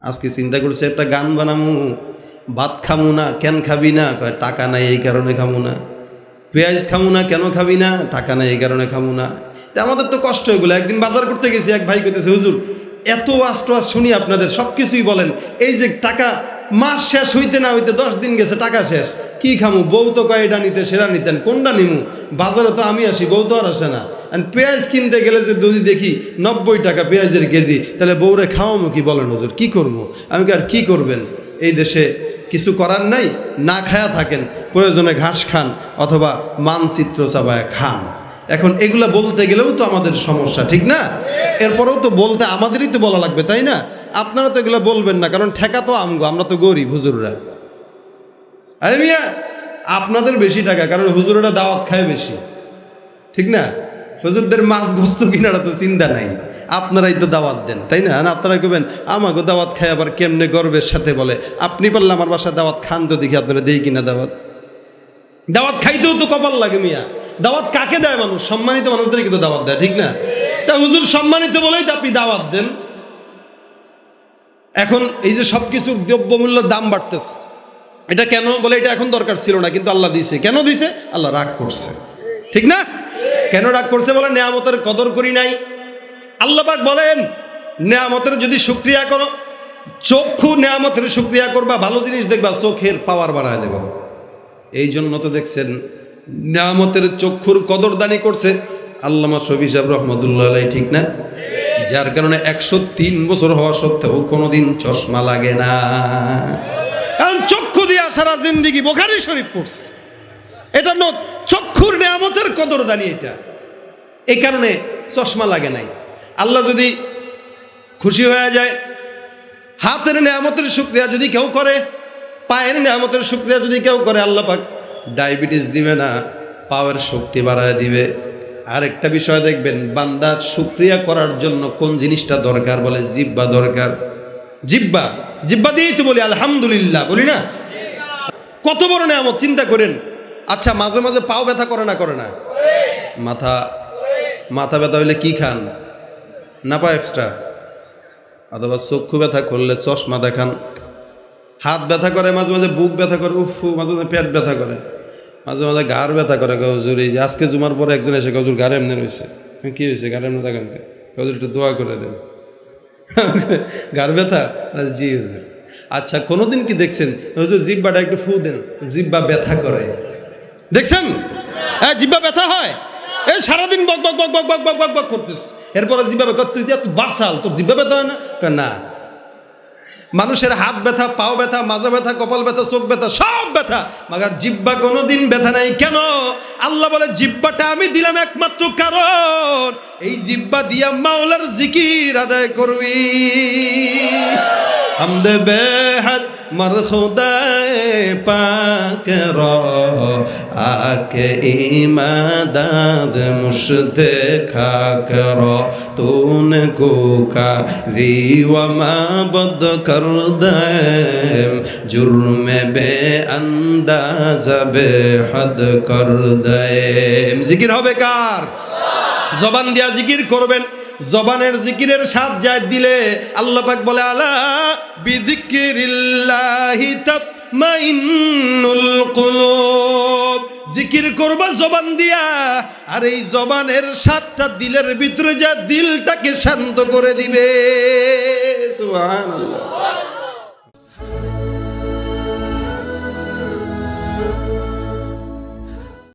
আজকে চিন্তা করছে একটা গান বানামু, ভাত খামু না, কেন খাবি না? কয় টাকা নাই এই কারণে খামু না। পেঁয়াজ খামু না, কেন খাবি না? টাকা নাই এই কারণে খামু না। তা আমাদের তো কষ্ট এগুলো। একদিন বাজার করতে গেছি, এক ভাই কইতেছে, হুজুর এত আষ্ট শুনি আপনাদের সব কিছুই বলেন, এই যে টাকা মাস শেষ হইতে না হইতে 10 দিন গেছে, টাকা শেষ, কি খামু? বউ তো কয় এটা নিতে সেরা নিতেন, কোনটা নিমু? বাজারে তো আমি আসি, বউ তো আর আসে না। আর পেঁয়াজ কিনতে গেলে যে যদি দেখি 90 টাকা পেঁয়াজের কেজি, তাহলে বউরে খাওয়ামো কি? বলেন হুজুর, কি করবো? আমি কি আর কি করবেন? এই দেশে কিছু করার নাই, না খায়া থাকেন, প্রয়োজনে ঘাস খান অথবা মানচিত্র চাবায় খান। এখন এগুলা বলতে গেলেও তো আমাদের সমস্যা, ঠিক না? এরপরেও তো বলতে আমাদেরই তো বলা লাগবে, তাই না? আপনারা তো এগুলো বলবেন না, কারণ ঠেকা তো আমগো, আমরা তো গরিব হুজুররা। আরে মিয়া, আপনাদের বেশি টাকা, কারণ হুজুররা দাওয়াত খায় বেশি, ঠিক না? হুজুরদের মাছ গোস্ত কিনারা তো চিন্তা নাই, আপনারাই তো দাওয়াত দেন, তাই না? আপনারা কবেন আমাকে দাওয়াত খায়, আবার কেমনে গর্বের সাথে বলে, আপনি পারলে আমার বাসায় দাওয়াত খান তো দেখি, আপনারা দেই কিনা দাওয়াত? দাওয়াত খাইতেও তো কপাল লাগে মিয়া। দাওয়াত কাকে দেয়? মানুষ, সম্মানিত মানুষদের কিন্তু দাওয়াত দেয়, ঠিক না? তা হুজুর সম্মানিত বলেই তো আপনি দাওয়াত দেন। এখন এই যে সব কিছুর দ্রব্যমূল্যের দাম বাড়তেছে, এটা কেন? বলে এটা এখন দরকার ছিল না, কিন্তু আল্লাহ দিছে। কেন দিছে? আল্লাহ রাগ করছে, ঠিক না? কেন রাগ করছে? বলে নেয়ামতের কদর করি নাই। আল্লাহ পাক বলেন নেয়ামতের যদি শুকরিয়া করো, চক্ষু নেয়ামতের শুকরিয়া করবা, ভালো জিনিস দেখবা, চোখের পাওয়ার বাড়ায় দেব। এই জন্য তো দেখছেন নেয়ামতের চক্ষুর কদরদানি করছে আল্লামা শফি সাহেব রহমতুল্লাহ আলাইহি, ঠিক না? যার কারণে 103 বছর হওয়া সত্ত্বেও কোনোদিন চশমা লাগে না, কারণ চক্ষু দিয়া সারা জিন্দিগি বুখারী শরীফ পড়ছে। এটা চক্ষুর নেয়ামতের কদরদানি, এটা এই কারণে চশমা লাগে নাই। আল্লাহ যদি খুশি হয়ে যায়, হাতের নেয়ামতের শুকরিয়া যদি কেউ করে, পায়ের নেয়ামতের শুকরিয়া যদি কেউ করে, আল্লাহ পাক ডায়াবেটিস দিবে না, পাওয়ার শক্তি বাড়ায় দিবে। আর একটা বিষয় দেখবেন, বান্দার শুকরিয়া করার জন্য কোন জিনিসটা দরকার? বলে জিহ্বা দরকার। জিহ্বা, জিহ্বা দিয়েই তো বলি আলহামদুলিল্লাহ, বলি না? কত বড় নেয়ামত চিন্তা করেন। আচ্ছা, মাঝে মাঝে পাও ব্যথা করে না? করে না? মাথা ব্যথা হইলে কি খান? না পা এক্সট্রা, অথবা চক্ষু ব্যথা করলে চশমা দেখান। হাত ব্যথা করে মাঝে মাঝে, বুক ব্যথা করে, উফ, মাঝে মাঝে পেট ব্যথা করে, মাঝে মাঝে ঘাড় ব্যথা করে। হুজুর এই যে আজকে জুমার পরে একজন এসে, হুজুর ঘাড়ে এমনি রয়েছে। কি হয়েছে? ঘাড়ে এমনি থাকেন, হুজুর একটু দোয়া করে দেন। ঘাড় ব্যথা? জি হুজুর। আচ্ছা, কোনোদিন কি দেখছেন হুজুর জিহ্বাটা একটু ফু দেন, জিহ্বা ব্যথা করে? দেখছেন? হ্যাঁ, জিহ্বা ব্যথা হয়। এই সারাদিন বক বক বক বক বক বক বক বক করতেছ, এরপরে জিহ্বা ব্যথা। তুই বাসাল, তোর জিহ্বা ব্যথা হয় না? না। মানুষের হাত ব্যথা, পাও ব্যথা, মাজা ব্যথা, কপাল ব্যথা, চোখ ব্যথা, সব ব্যথা, মাগার জিহ্বা কোনোদিন ব্যথা নাই। কেন? আল্লাহ বলে জিহ্বাটা আমি দিলাম একমাত্র কারণ এই জিহ্বা দিয়া মাওলার জিকির আদায় করবি। হামদে বেহাদ মর খুদায়ে পাক রা আকে ইমাদাদ মুশতে খাক রা তূনে কো কারি ওয়া মাবদ কর দে জুরমে বে আন্দাজ বে হদ কর দে। জিকির হবে কার? জবান দিয়া জিকির করবেন। জবানের জিকিরের স্বাদ যায় দিলে আল্লাহ পাক বলে আলা বিযিকরিল্লাহি তাতমাইন্নুল কুলুব। জিকির করবা জবান দিয়া, আর এই জবানের স্বাদটা দিলের ভিতরে যা দিলটাকে শান্ত করে দিবে। সুবহানাল্লাহ।